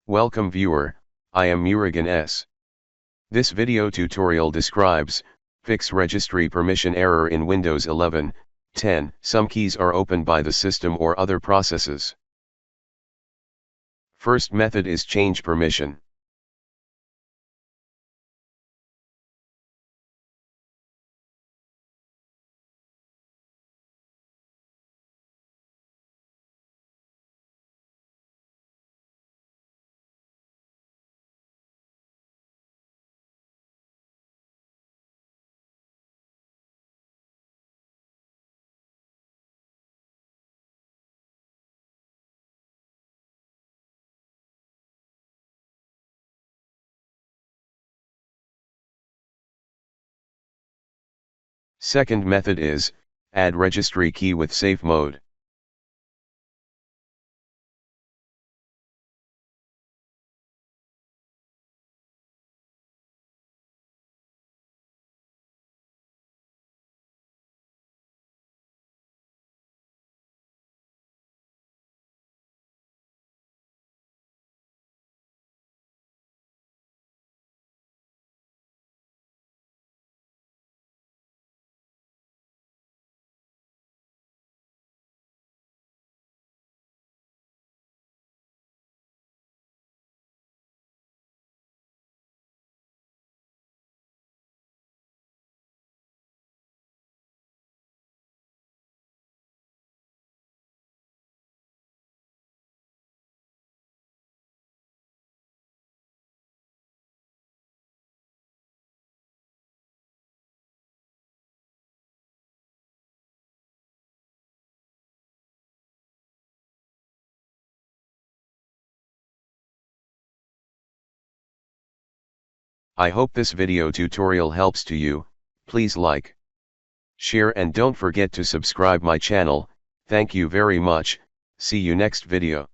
Welcome viewer, I am Murugan S. This video tutorial describes, fix registry permission error in Windows 11, 10. Some keys are opened by the system or other processes. First method is change permission. Second method is, add registry key with safe mode. I hope this video tutorial helps to you. Please like, share and don't forget to subscribe my channel. Thank you very much. See you next video.